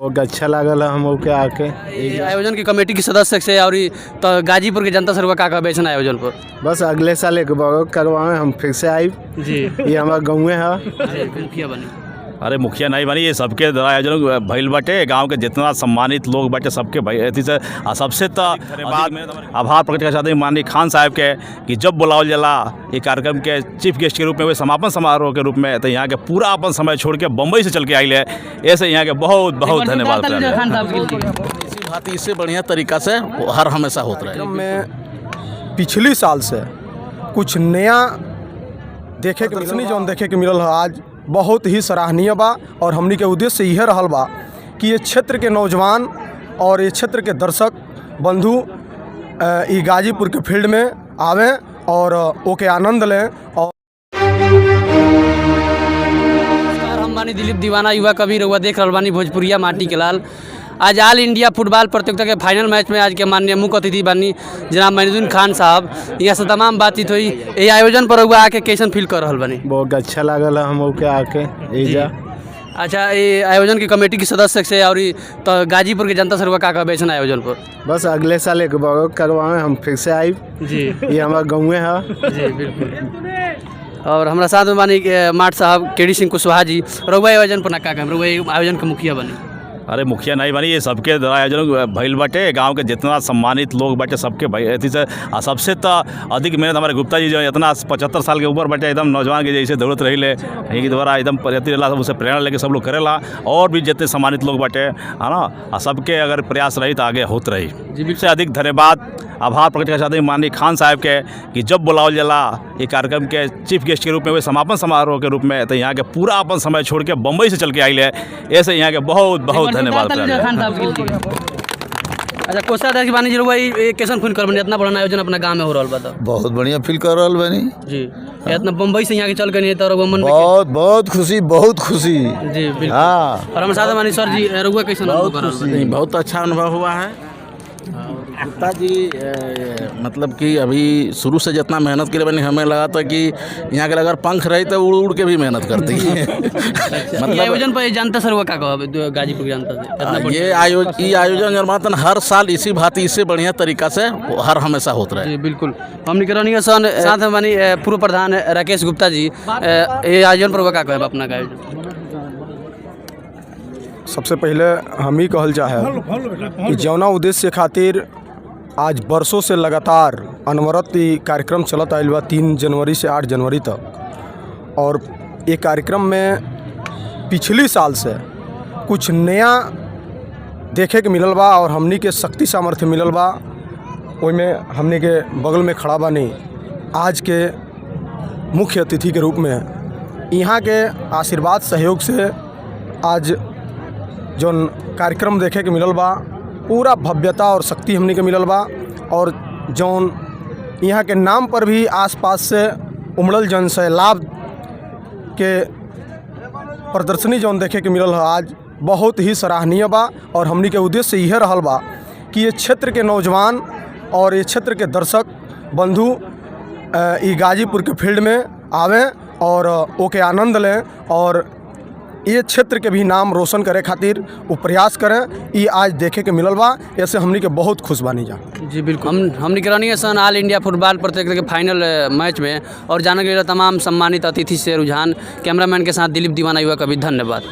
बहुत अच्छा लागल हम लोग के आके। ये आयोजन की कमेटी के सदस्य से और तो गाजीपुर के जनता सर्व का बेचन आयोजन पर बस अगले साल एक करवाए हम फिर से आई जी ये हमारा गाँव है। मुखिया बने। अरे मुखिया नहीं बनी, ये सबके आयोजन भइल बाटे। गांव के जितना सम्मानित लोग बाटे सबके अथी से सबसे तो आभार प्रकट कर चाहते हैं माननीय खान साहब के कि जब बुलावल जाला ये कार्यक्रम के चीफ गेस्ट के रूप में, वे समापन समारोह के रूप में, तो यहाँ के पूरा अपन समय छोड़ के बम्बई से चल के आइले। ऐसे यहाँ के बहुत बहुत धन्यवाद। इसी भांति इससे बढ़िया तरीका से हर हमेशा होता रहे। में पिछली साल से कुछ नया देखे के जौन देखे के मिलल है आज बहुत ही सराहनीय बा। और हमनी के उद्देश्य यह रहल बा कि ये क्षेत्र के नौजवान और ये क्षेत्र के दर्शक बंधु ई गाजीपुर के फील्ड में आवें और ओके आनंद लें। और हम बानी दिलीप दीवाना, युवा कवि रउआ देख रहल बानी भोजपुरिया माटी के लाल। आज ऑल इंडिया फुटबॉल प्रतियोगिता के फाइनल मैच में आज के माननीय मुख्य अतिथि बानी जनाब मोइनुद्दीन खान साहब। यहाँ से तमाम बातचीत हुई। ये आयोजन पर रउआ आके कैसन फील कर रहल बानी? बहुत अच्छा लागल हम लोग के आके एजा। अच्छा, ये आयोजन की कमेटी के सदस्य से और तो गाजीपुर के जनता सर्व का बेचन आयोजन पर बस अगले साल एक करवाए हम फिर से आई जी ये हमारा गाँव है। जी बिल्कुल। और हमारा साथ में बानी माट साहब केडी सिंह कुशवाहा जी। रउआ आयोजन पर ना का रउआ आयोजन के मुखिया बने। अरे मुखिया नहीं बनी, ये सबके आयोजन भइल बाटे। गांव के जितना सम्मानित लोग बाटे सबके अथी से सबसे तो अधिक मेहनत हमारे गुप्ता जी जो इतना 75 साल के ऊपर बाटे, एकदम नौजवान के जैसे दौड़त रही ले यही द्वारा एकदम प्रयत्न रहा, उसे प्रेरणा लेके सब लोग करेला। और भी जितने सम्मानित लोग बाटे है ना, सबके अगर प्रयास रही तो आगे होत रही। जी से अधिक धन्यवाद आभार प्रकट कर चाहते हैं माननीय खान साहब के कि जब बुलावल जाला ये कार्यक्रम के चीफ गेस्ट के रूप में, वे समापन समारोह के रूप में, तो यहाँ के पूरा अपन समय छोड़ के बम्बई से चल के आइले। ऐसे यहाँ के बहुत बहुत धन्यवाद। अच्छा, कोषाध्यक्ष बानी जी, ये कैसन फील कर बनी? इतना बड़ा आयोजन अपना गांव में हो रहा बता। बहुत बढ़िया फील कर रहा बनी जी। इतना बम्बई से यहाँ के चल के नहीं तो मन में बहुत खुशी, बहुत खुशी जी बिल्कुल। हाँ। और हमारे साथ मानी सर जी, रउआ कैसन अनुभव कर रहा है? बहुत अच्छा अनुभव हुआ है। गुप्ता जी मतलब कि अभी शुरू से जितना मेहनत करे बनी, हमें लगा था कि यहाँ के अगर पंख रही तो उड़ उड़ के भी मेहनत करती है। मतलब आयोजन पर जानता सर का कहो गाजीपुर जानता से ये आयोजन निर्माण हर साल इसी भांति इससे बढ़िया तरीका से हर हमेशा होता रहे। जी बिल्कुल। हम निकलनी सन साथ में मानी पूर्व प्रधान राकेश गुप्ता जी, ये आयोजन पर का कहे अपना आयोजन? सबसे पहले हम ही कहल चाहे कि जौना उद्देश्य खातिर आज बरसों से लगातार अनवरत कार्यक्रम चलत आइल बा 3 जनवरी से 8 जनवरी तक। और ये कार्यक्रम में पिछली साल से कुछ नया देखे के मिलल बा और हमनी के शक्ति सामर्थ्य मिलल बा। ओइमे हमनी के बगल में खड़ा बानी आज के मुख्य अतिथि के रूप में। यहाँ के आशीर्वाद सहयोग से आज जौन कार्यक्रम देखे के मिलल बा पूरा भव्यता और शक्ति हमनी के मिलल बा। और जौन यहाँ के नाम पर भी आसपास से उमड़ल जन सैलाब के प्रदर्शनी जौन देखे के मिलल है आज बहुत ही सराहनीय बा। और हमनी के उद्देश्य यह रहल बा कि ये क्षेत्र के नौजवान और ये क्षेत्र के दर्शक बंधु ई गाजीपुर के फील्ड में आवें और ओके आनंद लें और ये क्षेत्र के भी नाम रोशन करे खातिर वो प्रयास करें। ये आज देखे के मिलल बा, ऐसे हमनी के बहुत खुश बानी जा। जी बिल्कुल। हम निकलनी सन ऑल इंडिया फुटबॉल प्रतियोगिता के फाइनल मैच में और जाने के लिए तमाम सम्मानित अतिथि से रुझान। कैमरामैन के साथ दिलीप दीवाना, युवा कवि। धन्यवाद।